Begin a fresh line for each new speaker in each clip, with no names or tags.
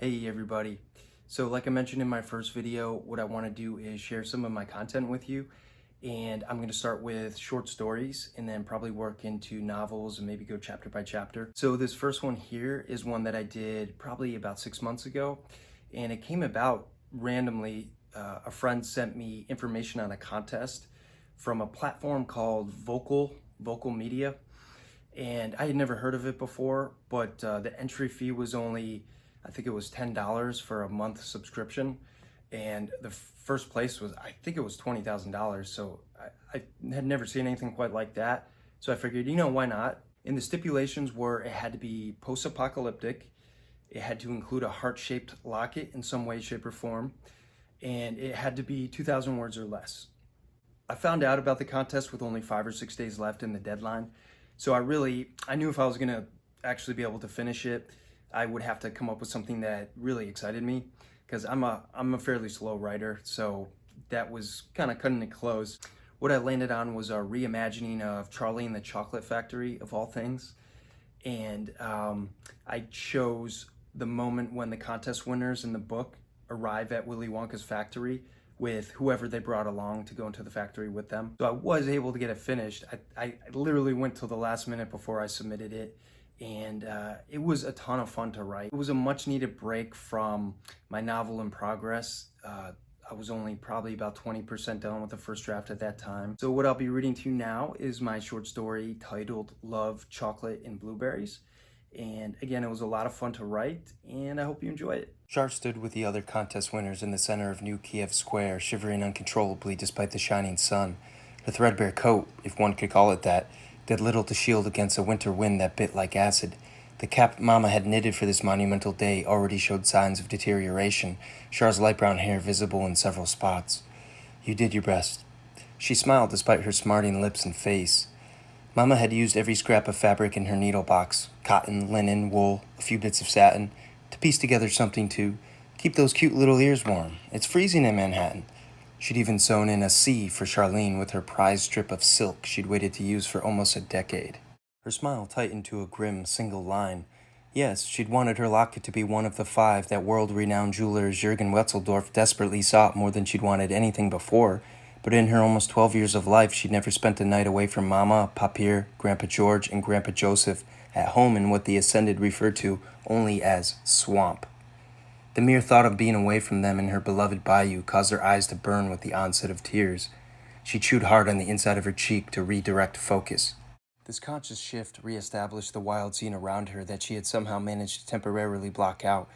Hey everybody. So like I mentioned in my first video, what I want to do is share some of my content with you. And I'm going to start with short stories and then probably work into novels and maybe go chapter by chapter. So this first one here is one that I did probably about 6 months ago. And it came about randomly. A friend sent me information on a contest from a platform called Vocal Media. And I had never heard of it before, but the entry fee was only, I think it was $10 for a month subscription. And the first place was, I think it was $20,000. So I had never seen anything quite like that. So I figured, why not? And the stipulations were it had to be post-apocalyptic. It had to include a heart-shaped locket in some way, shape, or form. And it had to be 2,000 words or less. I found out about the contest with only 5 or 6 days left in the deadline. So I knew if I was gonna actually be able to finish it, I would have to come up with something that really excited me, because I'm a fairly slow writer, so that was kind of cutting it close. What I landed on was a reimagining of Charlie and the Chocolate Factory, of all things. And I chose the moment when the contest winners in the book arrive at Willy Wonka's factory with whoever they brought along to go into the factory with them. So I was able to get it finished. I literally went till the last minute before I submitted it. And it was a ton of fun to write. It was a much needed break from my novel in progress. I was only probably about 20% done with the first draft at that time. So what I'll be reading to you now is my short story titled Love, Chocolate, and Blueberries. And again, it was a lot of fun to write, and I hope you enjoy it. Char stood with the other contest winners in the center of New Kiev Square, shivering uncontrollably despite the shining sun. Her threadbare coat, if one could call it that, did little to shield against a winter wind that bit like acid. The cap Mama had knitted for this monumental day already showed signs of deterioration, Char's light brown hair visible in several spots. You did your best. She smiled despite her smarting lips and face. Mama had used every scrap of fabric in her needle box, cotton, linen, wool, a few bits of satin, to piece together something to keep those cute little ears warm. It's freezing in Manhattan. She'd even sewn in a C for Charlene with her prized strip of silk she'd waited to use for almost a decade. Her smile tightened to a grim single line. Yes, she'd wanted her locket to be one of the 5 that world-renowned jeweler Jürgen Wetzeldorf desperately sought more than she'd wanted anything before. But in her almost 12 years of life, she'd never spent a night away from Mama, Papier, Grandpa George, and Grandpa Joseph at home in what the Ascended referred to only as swamp. The mere thought of being away from them in her beloved bayou caused her eyes to burn with the onset of tears. She chewed hard on the inside of her cheek to redirect focus. This conscious shift reestablished the wild scene around her that she had somehow managed to temporarily block out.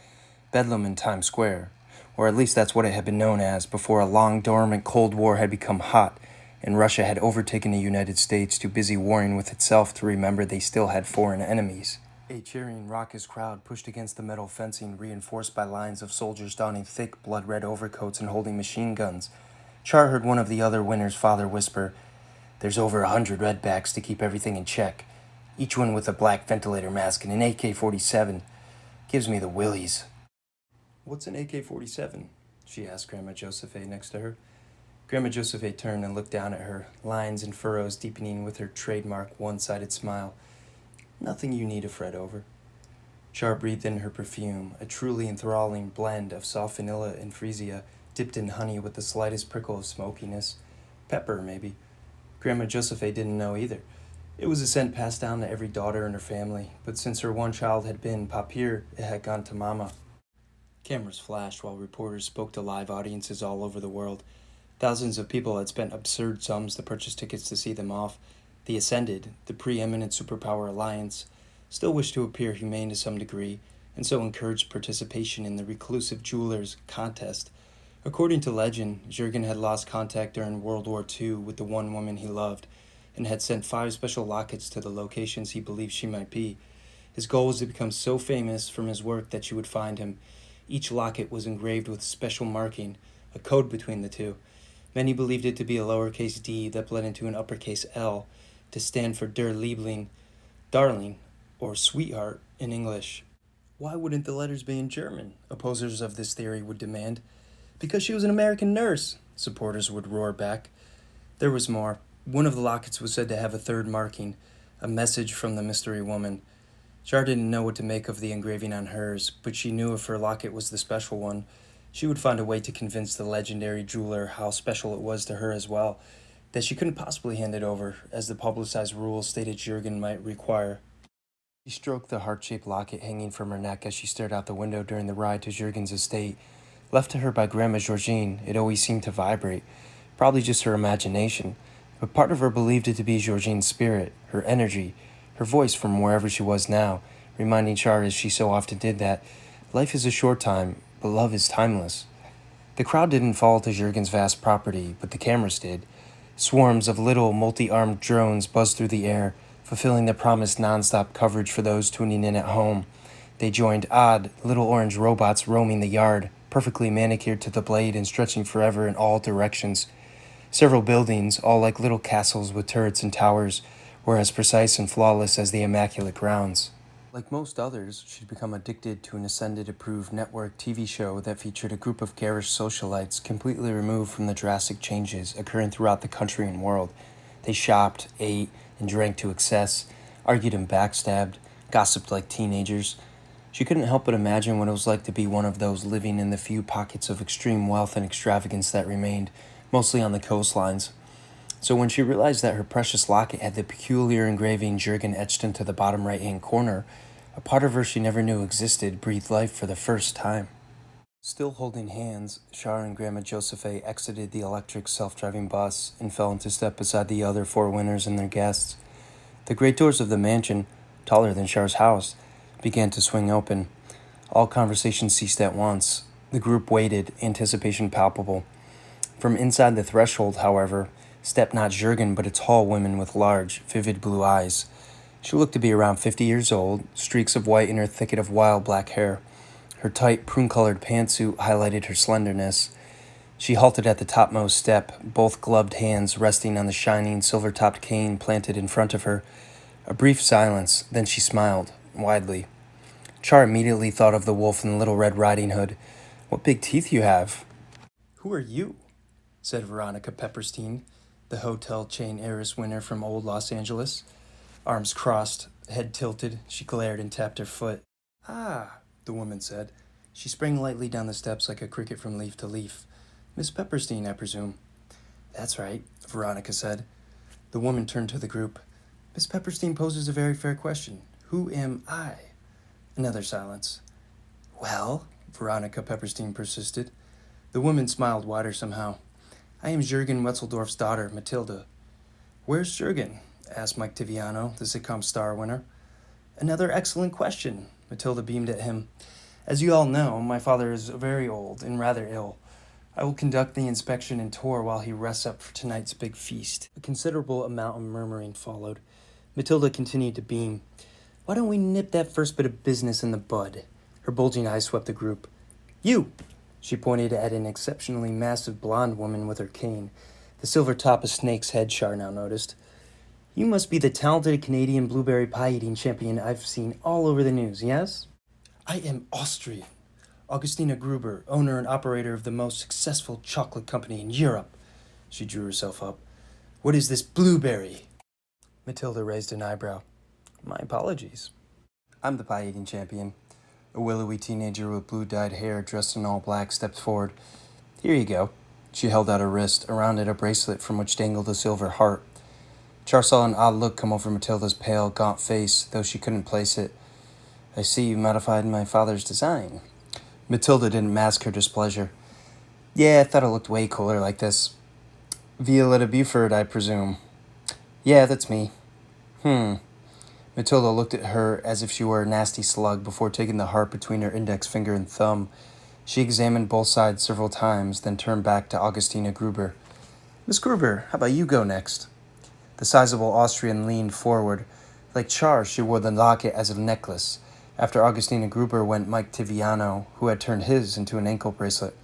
Bedlam in Times Square. Or at least that's what it had been known as before a long dormant Cold War had become hot, and Russia had overtaken the United States, too busy warring with itself to remember they still had foreign enemies. A cheering, raucous crowd pushed against the metal fencing reinforced by lines of soldiers donning thick, blood-red overcoats and holding machine guns. Char heard one of the other winners' father whisper, "There's over 100 redbacks to keep everything in check, each one with a black ventilator mask and an AK-47. Gives me the willies." "What's an AK-47? She asked Grandma Josephe next to her. Grandma Josephe turned and looked down at her, lines and furrows deepening with her trademark one-sided smile. "Nothing you need to fret over." Char breathed in her perfume, a truly enthralling blend of soft vanilla and freesia, dipped in honey with the slightest prickle of smokiness. Pepper, maybe. Grandma Josephe didn't know either. It was a scent passed down to every daughter in her family, but since her one child had been Papier, it had gone to Mama. Cameras flashed while reporters spoke to live audiences all over the world. Thousands of people had spent absurd sums to purchase tickets to see them off. The Ascended, the preeminent superpower alliance, still wished to appear humane to some degree, and so encouraged participation in the reclusive jewelers' contest. According to legend, Jürgen had lost contact during World War II with the one woman he loved, and had sent 5 special lockets to the locations he believed she might be. His goal was to become so famous from his work that she would find him. Each locket was engraved with special marking, a code between the two. Many believed it to be a lowercase d that bled into an uppercase L to stand for Der Liebling, darling, or sweetheart in English. Why wouldn't the letters be in German? Opposers of this theory would demand. Because she was an American nurse, supporters would roar back. There was more. One of the lockets was said to have a third marking, a message from the mystery woman. Char didn't know what to make of the engraving on hers, but she knew if her locket was the special one, she would find a way to convince the legendary jeweler how special it was to her as well, that she couldn't possibly hand it over, as the publicized rules stated Jurgen might require. She stroked the heart-shaped locket hanging from her neck as she stared out the window during the ride to Jurgen's estate. Left to her by Grandma Georgine, it always seemed to vibrate. Probably just her imagination, but part of her believed it to be Georgine's spirit, her energy, her voice from wherever she was now, reminding Char as she so often did that life is a short time, but love is timeless. The crowd didn't fall to Jurgen's vast property, but the cameras did. Swarms of little multi-armed drones buzzed through the air, fulfilling the promised non-stop coverage for those tuning in at home. They joined odd, little orange robots roaming the yard, perfectly manicured to the blade and stretching forever in all directions. Several buildings, all like little castles with turrets and towers, were as precise and flawless as the immaculate grounds. Like most others, she'd become addicted to an Ascended-approved network TV show that featured a group of garish socialites completely removed from the drastic changes occurring throughout the country and world. They shopped, ate, and drank to excess, argued and backstabbed, gossiped like teenagers. She couldn't help but imagine what it was like to be one of those living in the few pockets of extreme wealth and extravagance that remained, mostly on the coastlines. So when she realized that her precious locket had the peculiar engraving Jurgen etched into the bottom right-hand corner, a part of her she never knew existed breathed life for the first time. Still holding hands, Char and Grandma Josephe exited the electric self-driving bus and fell into step beside the other four winners and their guests. The great doors of the mansion, taller than Char's house, began to swing open. All conversation ceased at once. The group waited, anticipation palpable. From inside the threshold, however, stepped not Jurgen, but a tall woman with large, vivid blue eyes. She looked to be around 50 years old, streaks of white in her thicket of wild black hair. Her tight, prune-colored pantsuit highlighted her slenderness. She halted at the topmost step, both gloved hands resting on the shining, silver-topped cane planted in front of her. A brief silence, then she smiled, widely. Char immediately thought of the wolf in Little Red Riding Hood. "What big teeth you have." "Who are you?" said Veronica Pepperstein, the hotel chain heiress winner from old Los Angeles. Arms crossed, head tilted, she glared and tapped her foot. "Ah," the woman said. She sprang lightly down the steps like a cricket from leaf to leaf. "Miss Pepperstein, I presume." "That's right," Veronica said. The woman turned to the group. "Miss Pepperstein poses a very fair question. Who am I?" Another silence. "Well," Veronica Pepperstein persisted. The woman smiled wider somehow. "I am Jurgen Wetzeldorf's daughter, Matilda." "Where's Jurgen?" asked Mike Tiviano, the sitcom star winner. "Another excellent question," Matilda beamed at him. "As you all know, my father is very old and rather ill. I will conduct the inspection and tour while he rests up for tonight's big feast." A considerable amount of murmuring followed. Matilda continued to beam. "Why don't we nip that first bit of business in the bud?" Her bulging eyes swept the group. "You!" She pointed at an exceptionally massive blonde woman with her cane, the silver top a snake's head, Char now noticed. "You must be the talented Canadian blueberry pie-eating champion I've seen all over the news, yes?" "I am Austrian. Augustina Gruber, owner and operator of the most successful chocolate company in Europe." She drew herself up. "What is this blueberry?" Matilda raised an eyebrow. "My apologies." "I'm the pie-eating champion." A willowy teenager with blue-dyed hair dressed in all black stepped forward. "Here you go." She held out her wrist, around it a bracelet from which dangled a silver heart. Char saw an odd look come over Matilda's pale, gaunt face, though she couldn't place it. "I see you modified my father's design." Matilda didn't mask her displeasure. "Yeah, I thought it looked way cooler like this." "Violetta Buford, I presume." "Yeah, that's me." Matilda looked at her as if she were a nasty slug before taking the heart between her index finger and thumb. She examined both sides several times, then turned back to Augustina Gruber. "Miss Gruber, how about you go next?" The sizable Austrian leaned forward. Like Char, she wore the locket as a necklace. After Augustina Gruber went Mike Tiviano, who had turned his into an ankle bracelet.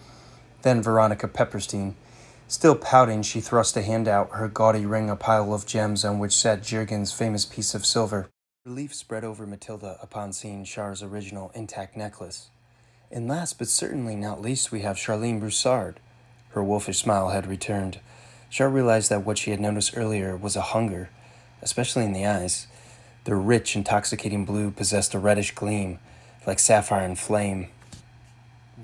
Then Veronica Pepperstein. Still pouting, she thrust a hand out, her gaudy ring a pile of gems on which sat Jurgen's famous piece of silver. Relief spread over Matilda upon seeing Char's original intact necklace. "And last but certainly not least, we have Charlene Broussard." Her wolfish smile had returned. Char realized that what she had noticed earlier was a hunger, especially in the eyes. Their rich, intoxicating blue possessed a reddish gleam, like sapphire and flame.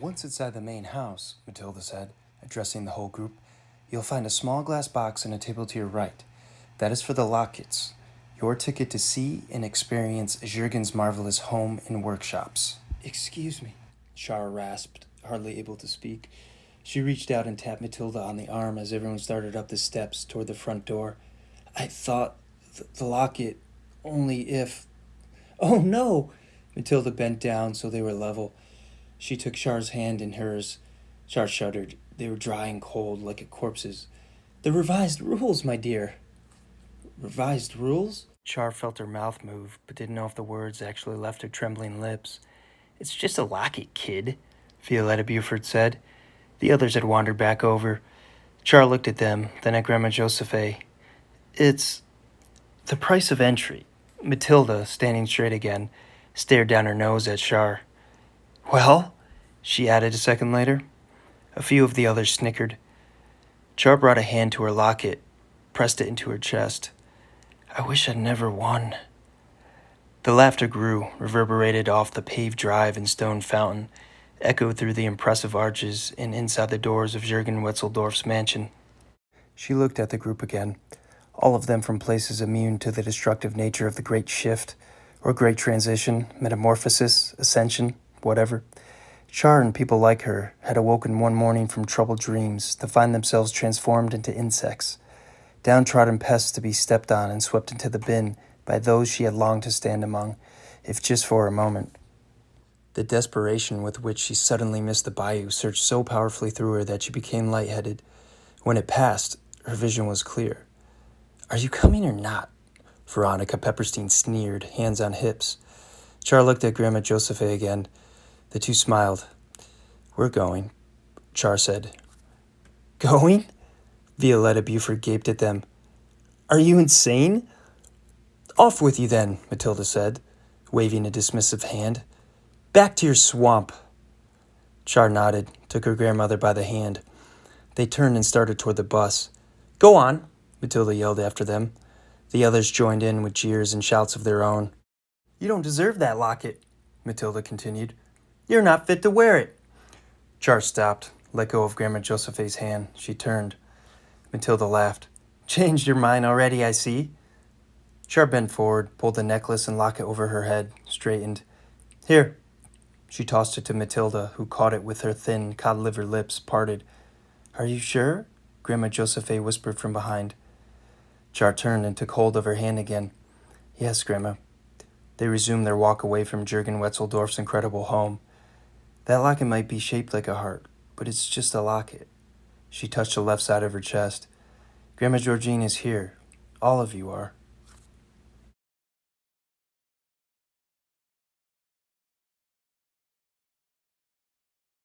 Once inside the main house, Matilda said, addressing the whole group, you'll find a small glass box and a table to your right. That is for the lockets, your ticket to see and experience Jurgen's marvelous home and workshops. Excuse me, Char rasped, hardly able to speak. She reached out and tapped Matilda on the arm as everyone started up the steps toward the front door. I thought the locket, only if... Oh no! Matilda bent down so they were level. She took Char's hand in hers. Char shuddered. They were dry and cold, like a corpse's. The revised rules, my dear. Revised rules? Char felt her mouth move, but didn't know if the words actually left her trembling lips. It's just a locket, kid, Violetta Buford said. The others had wandered back over. Char looked at them, then at Grandma Josephe. It's the price of entry. Matilda, standing straight again, stared down her nose at Char. Well, she added a second later. A few of the others snickered. Char brought a hand to her locket, pressed it into her chest. I wish I'd never won. The laughter grew, reverberated off the paved drive and stone fountain, echoed through the impressive arches and inside the doors of Jürgen Wetzeldorf's mansion. She looked at the group again, all of them from places immune to the destructive nature of the Great Shift, or Great Transition, Metamorphosis, Ascension, whatever. Char and people like her had awoken one morning from troubled dreams to find themselves transformed into insects, downtrodden pests to be stepped on and swept into the bin by those she had longed to stand among, if just for a moment. The desperation with which she suddenly missed the bayou surged so powerfully through her that she became lightheaded. When it passed, her vision was clear. Are you coming or not? Veronica Pepperstein sneered, hands on hips. Char looked at Grandma Josephe again. The two smiled. We're going, Char said. Going? Violetta Buford gaped at them. Are you insane? Off with you then, Matilda said, waving a dismissive hand. Back to your swamp. Char nodded, took her grandmother by the hand. They turned and started toward the bus. Go on, Matilda yelled after them. The others joined in with jeers and shouts of their own. You don't deserve that locket, Matilda continued. You're not fit to wear it. Char stopped, let go of Grandma Josephe's hand. She turned. Matilda laughed. Changed your mind already, I see. Char bent forward, pulled the necklace and locket over her head, straightened. Here. She tossed it to Matilda, who caught it with her thin, cod-liver lips parted. Are you sure? Grandma Josephe whispered from behind. Char turned and took hold of her hand again. Yes, Grandma. They resumed their walk away from Jürgen Wetzeldorf's incredible home. That locket might be shaped like a heart, but it's just a locket. She touched the left side of her chest. Grandma Georgine is here. All of you are.